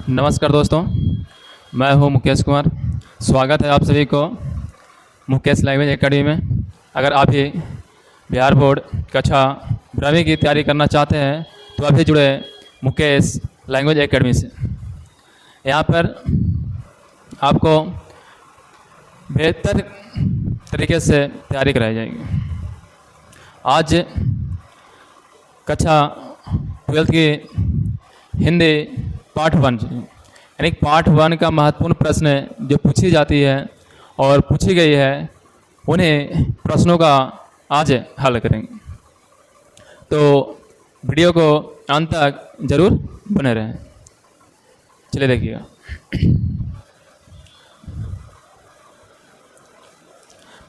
नमस्कार दोस्तों, मैं हूं मुकेश कुमार। स्वागत है आप सभी को मुकेश लैंग्वेज एकेडमी में। अगर आप भी बिहार बोर्ड कक्षा 12वीं की तैयारी करना चाहते हैं तो अभी जुड़े मुकेश लैंग्वेज एकेडमी से। यहाँ पर आपको बेहतर तरीके से तैयारी कराई जाएगी। आज कक्षा 12th की हिंदी पार्ट 1 यानी पार्ट 1 का महत्वपूर्ण प्रश्न जो पूछी जाती है और पूछी गई है, उन्हें प्रश्नों का आज हल करेंगे। तो वीडियो को अंत तक जरूर बने रहें। चलिए देखिएगा।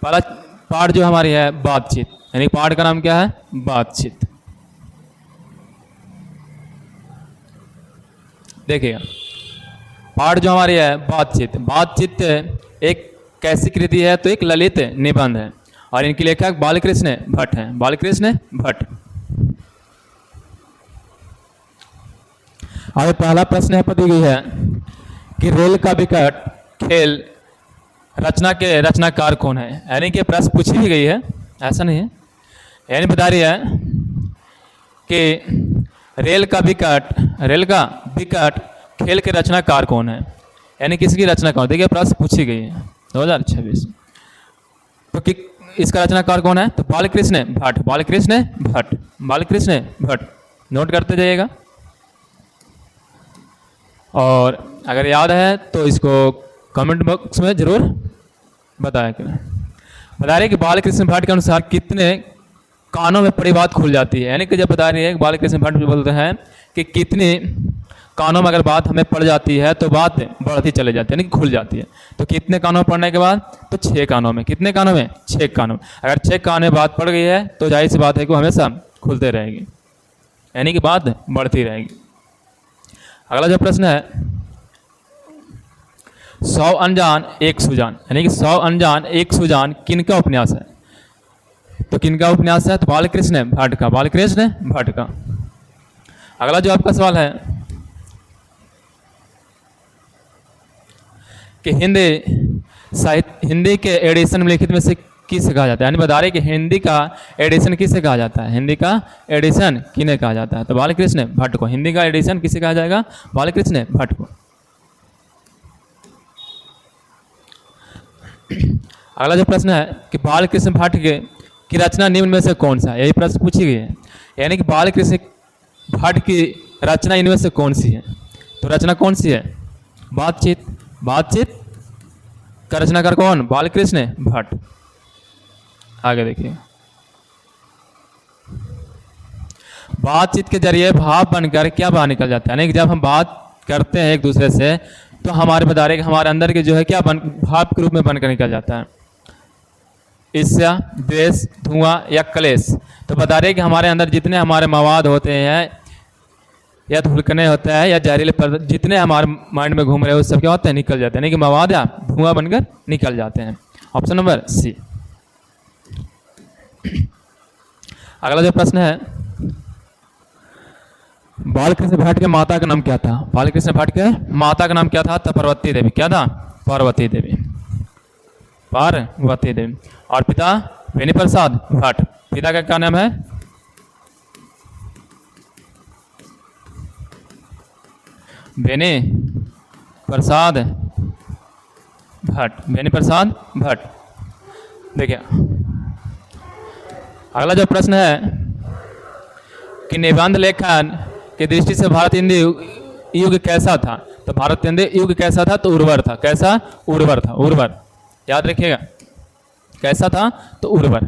पहला पार्ट जो हमारी है बातचीत, यानी पार्ट का नाम क्या है? बातचीत। देखिएगा, पाठ जो हमारी है बातचीत। बातचीत एक कैसी कृति है? तो एक ललित निबंध है और इनके लेखक बालकृष्ण भट्ट हैं। बालकृष्ण भट्ट। और पहला प्रश्न है पति गई है कि रेल का विकट खेल रचना के रचनाकार कौन है? यानी कि प्रश्न पूछी भी गई है, ऐसा नहीं है। यानी बता रही है कि रेल का विकट खेल के रचनाकार कौन है, यानी किसकी रचना कौन? देखिए प्रश्न पूछी गई है 2026। तो कि इसका रचनाकार कौन है? तो बालकृष्ण भट्ट। बालकृष्ण भट्ट। बालकृष्ण भट्ट नोट करते जाइएगा। और अगर याद है तो इसको कमेंट बॉक्स में जरूर बताया करें। बता रहे कि बालकृष्ण भट्ट के अनुसार कितने कानों में पड़ी बात खुल जाती है। यानी कि जब बता रही है बालकृष्ण भट्ट बोलते हैं कि कितने कानों में अगर बात हमें पड़ जाती है तो बात बढ़ती चली जाती है, यानी कि खुल जाती है। तो कितने कानों में पड़ने के बाद? तो 6 कानों में। कितने कानों में? 6 कानों में। अगर 6 कानों में बात पड़ गई है तो जाहिर सी बात है कि वो हमेशा खुलते रहेगी, यानी कि बात बढ़ती रहेगी। अगला जो प्रश्न है 100 अनजान एक सुजान, यानी कि 100 अनजान एक सुजान किनका उपन्यास है? तो किनका उपन्यास है? तो बालकृष्ण भट्ट का। बालकृष्ण भट्ट का। अगला जो आपका सवाल है कि हिंदी के एडिशन में लिखित में से किसे कहा जाता है? यानी बता रहे कि हिंदी का एडिशन किसे कहा जाता है? हिंदी का एडिशन किन्हें कहा जाता है? तो बालकृष्ण भट्ट को। हिंदी का एडिशन किसे कहा जाएगा? बालकृष्ण भट्ट को। अगला जो प्रश्न है कि बालकृष्ण भट्ट की रचना निम्न में से कौन सा है? यही प्रश्न पूछी गई है, यानी कि बालकृष्ण भट्ट की रचना इनमें से कौन सी है? तो रचना कौन सी है? बातचीत। बातचीत का रचनाकार कौन? बालकृष्ण भट्ट। आगे देखिए, बातचीत के जरिए भाव बनकर क्या बाहर निकल जाता है? यानी कि जब हम बात करते हैं एक दूसरे से तो हमारे बता रहे कि हमारे अंदर के जो है क्या भाव के रूप में बनकर निकल जाता है। ईर्ष्या, द्वेष, धुआं या क्लेश। तो बता रहे कि हमारे अंदर जितने हमारे मवाद होते हैं या धुलकने होता है या जहरीले पदार्थ जितने हमारे माइंड में घूम रहे हैं, वो सब क्या होते हैं? निकल जाते हैं, यानी कि मवाद या धुआं बनकर निकल जाते हैं। Option number C. अगला जो प्रश्न है बालकृष्ण भट्ट के माता का नाम क्या था? बालकृष्ण भट्ट के माता का नाम क्या था? तो पार्वती देवी। क्या था? पार्वती देवी। पार्वती देवी। और पिता बेनी प्रसाद भट्ट। पिता का क्या नाम है? बेनी प्रसाद भट्ट। बेनी प्रसाद भट्ट। देखिए, अगला जो प्रश्न है कि निबंध लेखन की दृष्टि से भारत हिंदी युग कैसा था? तो भारत हिंदी युग कैसा था? तो उर्वर था। कैसा? उर्वर था। उर्वर याद रखिएगा। कैसा था? तो उर्वर।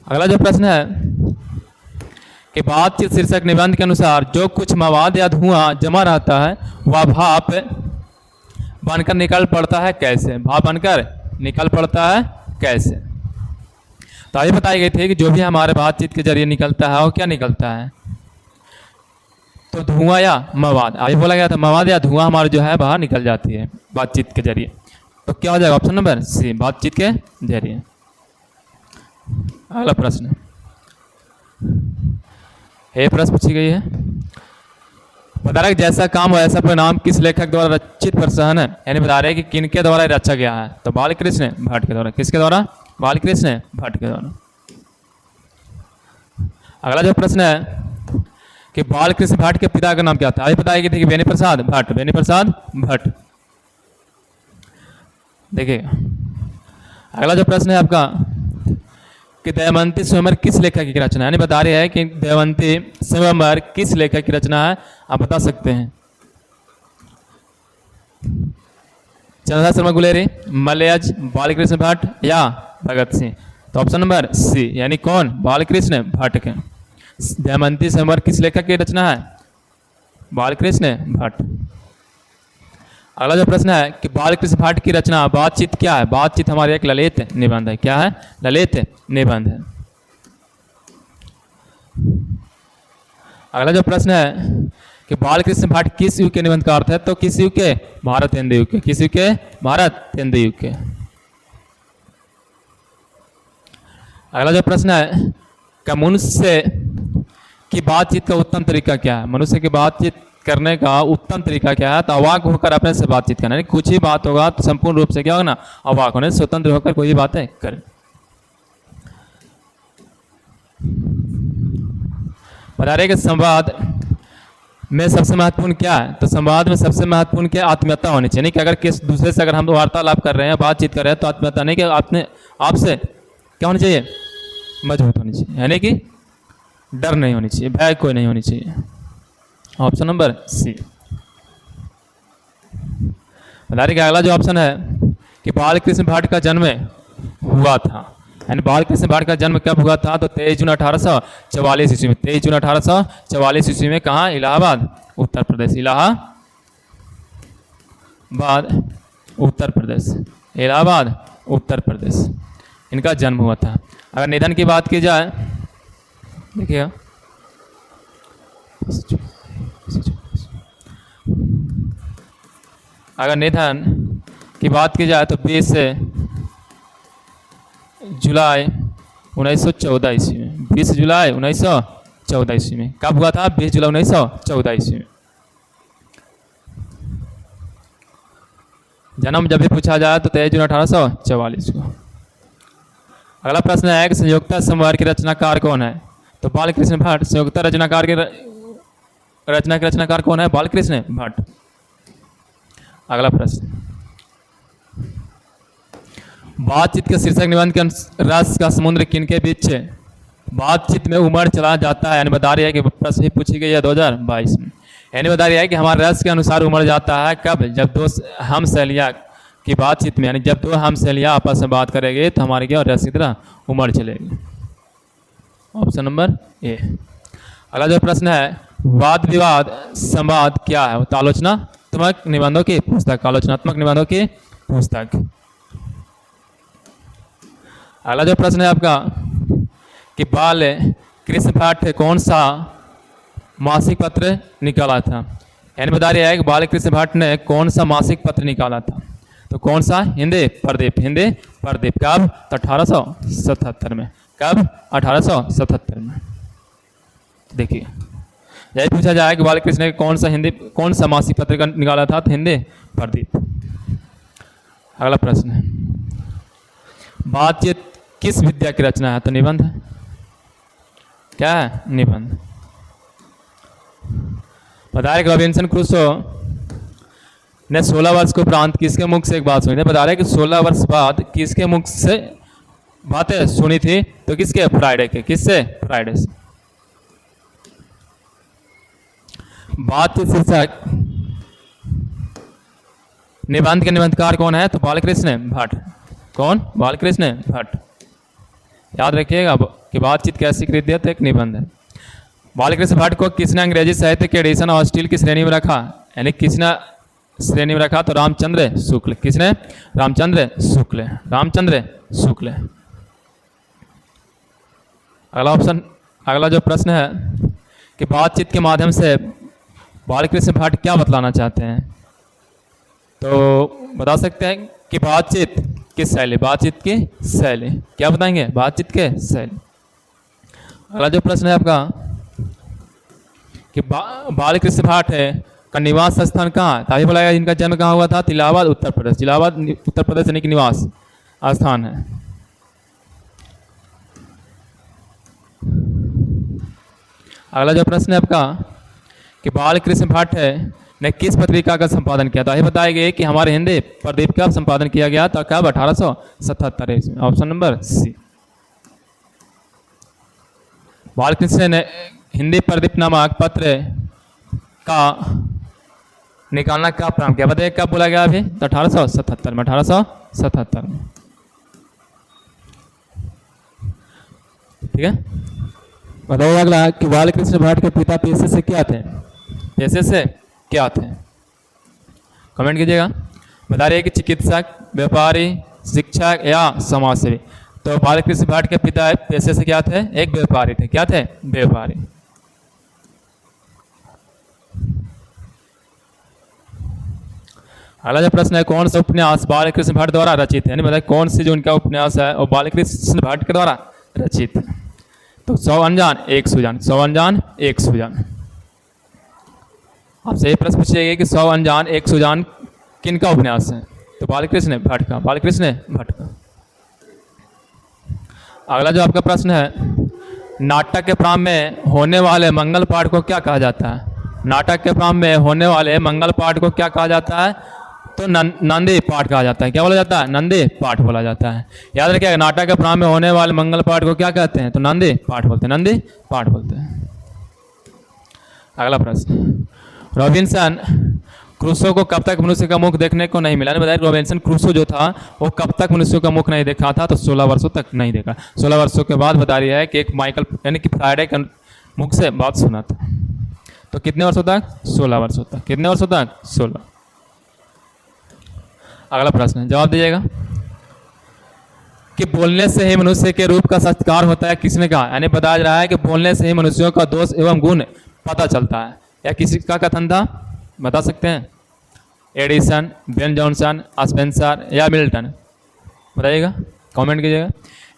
अगला जो प्रश्न है कि बातचीत शीर्षक निबंध के अनुसार जो कुछ मवाद या धुआं जमा रहता है वह भाप बनकर निकल पड़ता है कैसे? भाप बनकर निकल पड़ता है कैसे? तो ये बताई गई थी कि जो भी हमारे बातचीत के जरिए निकलता है वो क्या निकलता है? तो धुआं या मवाद। आगे बोला गया था मवाद या धुआं हमारे जो है बाहर निकल जाती है बातचीत के जरिए। तो क्या हो जाएगा? ऑप्शन नंबर सी, बातचीत के जरिए। अगला प्रश्न, ये प्रश्न पूछी गई है बता रहा है कि जैसा काम हो ऐसा परिणाम किस लेखक द्वारा रचित प्रसहन है, यानी बता रहे हैं कि किनके द्वारा रचा गया है। तो बालकृष्ण भट्ट के द्वारा। किसके द्वारा? बालकृष्ण भट्ट के द्वारा। अगला जो प्रश्न है कि बालकृष्ण भट्ट के पिता का नाम क्या था? अभी बताया कि देखिए बेनी प्रसाद भट्ट, बेनी प्रसाद भट्ट। देखिए अगला जो प्रश्न है आपका कि दमयंती स्वयंवर किस लेखक की रचना है, यानी बता रहे हैं कि दमयंती स्वयंवर किस लेखक की रचना है, आप बता सकते हैं। चंद्रशेखर शर्मा गुलेरी, मलयज, बालकृष्ण भट्ट या भगत सिंह। तो ऑप्शन नंबर सी, यानी कौन? बालकृष्ण भट्ट के। दमयंती स्वयंवर किस लेखक की रचना है? बालकृष्ण भट्ट। अगला जो प्रश्न है कि बालकृष्ण भट्ट की रचना बातचीत क्या है? बातचीत हमारे एक ललित निबंध है। क्या है? ललित निबंध है। अगला जो प्रश्न है कि बालकृष्ण भट्ट किस युग के निबंधकार थे? तो किस युग के? भारत हिंदू युग के। किस युग के? भारत हिंदू युग के। अगला जो प्रश्न है कि मनुष्य की बातचीत का उत्तम तरीका क्या है? मनुष्य की बातचीत करने का उत्तम तरीका क्या है? तो अवाक होकर अपने से बातचीत करना, कुछ ही बात होगा तो संपूर्ण रूप से क्या होगा ना, अवाक होने, स्वतंत्र होकर कोई बातें करें। बता रहे कि संवाद में सबसे महत्वपूर्ण क्या है? तो संवाद में सबसे महत्वपूर्ण क्या? आत्मीयता होनी चाहिए। नहीं कि अगर किस दूसरे से अगर हम वार्तालाप कर रहे हैं, बातचीत कर रहे हैं, तो आत्मीयता नहीं कि अपने आपसे क्या होनी चाहिए? मजबूत होनी चाहिए, यानी कि डर नहीं होनी चाहिए, भय कोई नहीं होनी चाहिए। Option number C. बता रहे कि अगला जो ऑप्शन है कि बालकृष्ण भट्ट का जन्म हुआ था, यानी बालकृष्ण भट्ट का जन्म कब हुआ था? तो 23 जून 1844 ईस्वी में। 23 जून 1844 ईस्वी में। कहाँ? इलाहाबाद उत्तर प्रदेश। इलाहाबाद उत्तर प्रदेश। इलाहाबाद उत्तर प्रदेश इनका जन्म हुआ था। अगर निधन की बात की जाए, देखिए अगर निधन की बात की जाए तो 20 जुलाई 1914 ईस्वी में। 20 जुलाई 1914 ईस्वी में। कब हुआ था? 20 जुलाई 1914 ईस्वी में। जन्म जब भी पूछा जाए तो 23 जून 1844 को। अगला प्रश्न है कि संयुक्ता समवार की रचनाकार कौन है? तो बालकृष्ण भट्ट। संयुक्ता रचनाकार के रचनाकार कौन है? बालकृष्ण भट्ट। अगला प्रश्न, बातचीत के शीर्षक निबंध के रस का समुद्र किनके बीच है? बातचीत में उमड़ चला जाता है, यानी बता रही है कि प्रश्न ही पूछी गई है 2022 में। यानी बता रही है कि हमारे रस के अनुसार उमड़ जाता है कब? जब दो हम सहेलियाँ की बातचीत में, यानी जब दो हम सहेलियाँ आपस में बात करेंगे तो हमारी क्या रस की तरह उमड़ चलेगी। Option number A. अगला जो प्रश्न है, वाद विवाद संवाद क्या है? तो आलोचनात्मक निबंधों की पुस्तक। आलोचनात्मक निबंधों की पुस्तक। अगला जो प्रश्न है आपका कि बालकृष्ण भट्ट कौन सा मासिक पत्र निकाला था? यानी बता रही है कि बालकृष्ण भट्ट ने कौन सा मासिक पत्र निकाला था? तो कौन सा? हिंदी प्रदीप। हिंदी प्रदीप। कब? तो 1877 में। कब? 1877 में। देखिए यही पूछा जाए कि बालकृष्ण ने कौन सा मासिक पत्र का निकाला था? तो हिंदी प्रदीप। अगला प्रश्न है, बातचीत किस विद्या की रचना है? तो निबंध है। क्या है? निबंध। बताया कि रॉबिन्सन क्रूसो ने 16 वर्ष के उपरांत किसके मुख से एक बात सुनी थी? बता रहे कि 16 वर्ष बाद किसके मुख से बातें सुनी थी? तो किसके? फ्राइडे के। किससे? फ्राइडे से। बातचीत शीर्षक निबंध के निबंधकार कौन है? तो बालकृष्ण भट्ट। कौन? बालकृष्ण भट्ट। याद रखिएगा कि बातचीत कैसी कृति है? तो एक निबंध है। बालकृष्ण भट्ट को किसने अंग्रेजी साहित्य के एडिशन और स्टील की श्रेणी में रखा? यानी किसने श्रेणी में रखा? तो रामचंद्र शुक्ल। किसने? रामचंद्र शुक्ल। रामचंद्र शुक्ल। अगला जो प्रश्न है कि बातचीत के माध्यम से बालकृष्ण भट्ट क्या बतलाना चाहते हैं? तो बता सकते हैं कि बातचीत की शैली। बातचीत की शैली क्या बताएंगे? बातचीत के शैली। अगला जो प्रश्न है आपका कि बालकृष्ण भट्ट है का निवास स्थान कहाँ है? तभी बोला गया इनका जन्म कहाँ हुआ था? इलाहाबाद उत्तर प्रदेश। इलाहाबाद उत्तर प्रदेश यानी कि निवास स्थान है। अगला जो प्रश्न है आपका कि बाल कृष्ण भट्ट ने किस पत्रिका का संपादन किया था? ये बताया गया कि हमारे हिंदी प्रदीप का संपादन किया गया था कब? 1877। ऑप्शन नंबर सी। बालकृष्ण ने हिंदी प्रदीप नामक पत्र का निकालना कब प्रारंभ किया? बताइए कब बोला गया अभी? तो 1877 में। 1877 में, ठीक है। बताइए अगला कि बालकृष्ण भट्ट के पिता पेशे से क्या थे? पेशे से क्या थे? कमेंट कीजिएगा। बता रहे कि चिकित्सक, व्यापारी, शिक्षक या समाजसेवी। तो बालकृष्ण भट्ट के पिता पेशे से क्या थे? एक व्यापारी थे। क्या थे? व्यापारी। अगला जो प्रश्न है, कौन सा उपन्यास बालकृष्ण भट्ट द्वारा रचित है? यानी बताइए कौन सी जो उनका उपन्यास है और बालकृष्ण भट्ट के द्वारा रचित है? तो 100 अनजान एक सुजान। 100 अनजान एक सुजान। आपसे ये प्रश्न पूछिएगा कि 100 अनजान एक सुजान किन का उपन्यास है? तो बालकृष्ण भट्ट का। बालकृष्ण भट्ट का। अगला जो आपका प्रश्न है, नाटक के प्रारंभ में होने वाले मंगल पाठ को क्या कहा जाता है? नाटक के प्रारंभ में होने वाले मंगल पाठ को क्या कहा जाता है? तो नंदी पाठ कहा जाता है। क्या बोला जाता है? नंदी पाठ बोला जाता है। याद रखिएगा, नाटक के प्रारंभ में होने वाले मंगल पाठ को क्या कहते हैं? तो नंदी पाठ बोलते हैं। नंदी पाठ बोलते हैं। अगला प्रश्न, रॉबिन्सन क्रूसो को कब तक मनुष्य का मुख देखने को नहीं मिला? बताइए रॉबिन्सन क्रूसो जो था वो कब तक मनुष्य का मुख नहीं देखा था? तो 16 वर्षों तक नहीं देखा। 16 वर्षों के बाद बता रही है कि एक माइकल यानी कि फ्राइडे के मुख से बात सुना था। तो कितने वर्षों तक? 16 वर्षों तक। कितने वर्षों तक? 16। अगला प्रश्न जवाब दीजिएगा कि बोलने से ही मनुष्य के रूप का सत्कार होता है, किसने कहा? यानी बताया जा रहा है कि बोलने से ही मनुष्यों का दोष एवं गुण पता चलता है। या किसी का कथन था? बता सकते हैं? एडिसन, बेन जॉनसन, स्पेंसर या मिल्टन? बताइएगा, कमेंट कीजिएगा।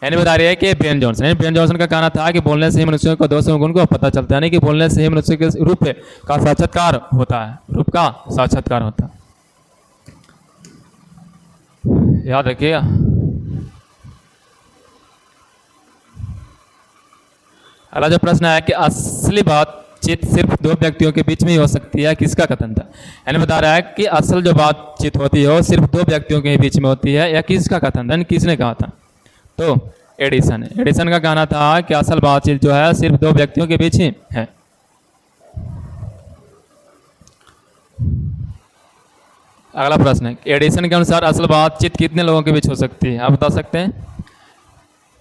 यानी बता रही है कि बेन जॉनसन। यानी बेन जॉनसन का कहना था कि बोलने से ही मनुष्यों का दोष एवं गुण को पता चलता है, यानी कि बोलने से ही मनुष्य के रूप का साक्षात्कार होता है। रूप का साक्षात्कार होता है। याद रखिएगा। अगला जो प्रश्न है कि असली बातचीत सिर्फ दो व्यक्तियों के बीच में ही हो सकती है, किसका कथन था? यानी बता रहा है कि असल जो बातचीत होती है वो सिर्फ दो व्यक्तियों के बीच में होती है, या किसका कथन था? किसने कहा था? तो एडिसन है। एडिसन का कहना था कि असल बातचीत जो है सिर्फ दो व्यक्तियों के बीच ही है। अगला प्रश्न है, एडिसन के अनुसार असल बातचीत कितने लोगों के बीच हो सकती है? आप बता सकते हैं?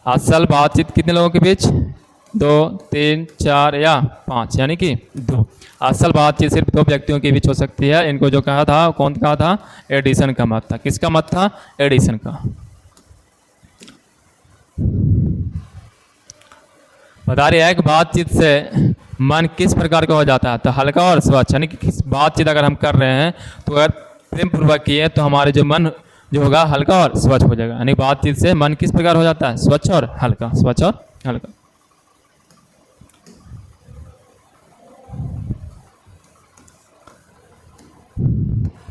असल बातचीत कितने लोगों के बीच? 2, 3, 4 या 5, यानी कि 2। असल बातचीत सिर्फ दो व्यक्तियों के बीच हो सकती है। इनको जो कहा था, कौन कहा था? एडिसन का मत था। किसका मत था? एडिसन का। बता रही है कि बातचीत से मन किस प्रकार का हो जाता है? तो हल्का और स्वच्छ। यानी कि बातचीत अगर हम कर रहे हैं तो अगर प्रेम पूर्वक किए तो हमारे जो मन जो होगा हल्का और स्वच्छ हो जाएगा। यानी बातचीत से मन किस प्रकार हो जाता है? स्वच्छ और हल्का। स्वच्छ और हल्का।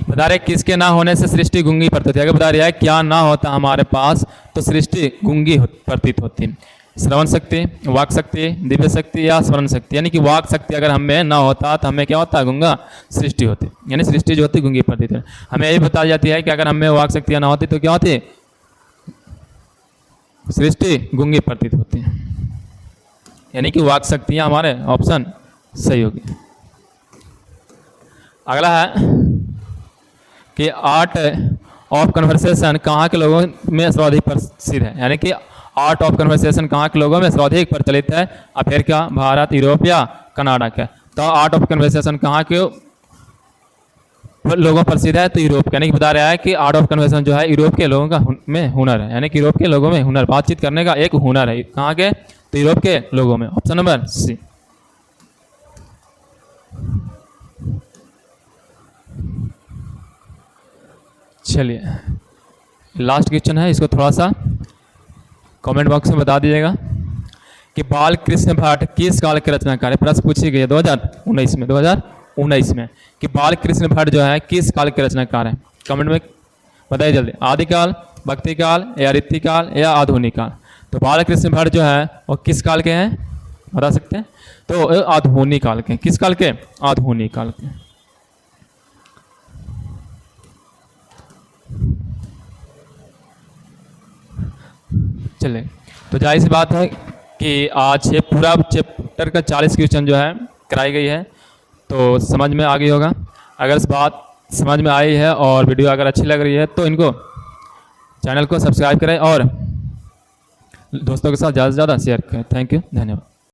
बता रहे किसके ना होने से सृष्टि गूंगी प्रतीत होती है? बता रही है क्या ना होता हमारे पास तो सृष्टि गूंगी प्रतीत होती। श्रवण शक्ति, वाक शक्ति, दिव्य शक्ति या स्मरण शक्ति। यानी कि वाक शक्ति अगर हमें ना होता तो हमें क्या होता? गूंगा सृष्टि होती। यानी सृष्टि जो होती गूंगी प्रतीत है। हमें यही बताई जाती है कि अगर हमें वाक शक्तियाँ ना होती तो क्या होती? सृष्टि गूंगी प्रतीत होती। यानी कि वाक शक्तियाँ हमारे ऑप्शन सही होगी। अगला है कि आर्ट ऑफ कन्वर्सेशन कहाँ के लोगों में सर्वाधिक प्रसिद्ध है? यानी कि आर्ट ऑफ कन्वर्सेशन कहाँ के लोगों में सर्वाधिक प्रचलित है? अमेरिका, भारत, यूरोप या कनाडा का? तो आर्ट ऑफ कन्वर्सेशन कहाँ के लोगों प्रसिद्ध है? तो यूरोप। यानी कि बता रहा है कि आर्ट ऑफ कन्वर्सेशन जो है यूरोप के लोगों का में हुनर है। यानी कि यूरोप के लोगों में हुनर, बातचीत करने का एक हुनर है। कहाँ के? तो यूरोप के लोगों में। Option number C. चलिए लास्ट क्वेश्चन है, इसको थोड़ा सा कमेंट बॉक्स में बता दीजिएगा कि बाल कृष्ण भट्ट किस काल के रचनाकार है? प्रश्न पूछी गई है 2019 में। 2019 19 में कि बाल कृष्ण भट्ट जो है किस काल के रचनाकार हैं। कमेंट में बताइए जल्दी, आदिकाल, भक्तिकाल या रीतिकाल या आधुनिक काल। तो बाल कृष्ण भट्ट जो है वो किस काल के हैं, बता सकते हैं? तो आधुनिक काल के। किस काल के? आधुनिक काल के। चले, तो जाहिर सी बात है कि आज ये पूरा चैप्टर का 40 क्वेश्चन जो है कराई गई है, तो समझ में आ गई होगा। अगर इस बात समझ में आई है और वीडियो अगर अच्छी लग रही है तो इनको चैनल को सब्सक्राइब करें और दोस्तों के साथ ज़्यादा से ज़्यादा शेयर करें। थैंक यू, धन्यवाद।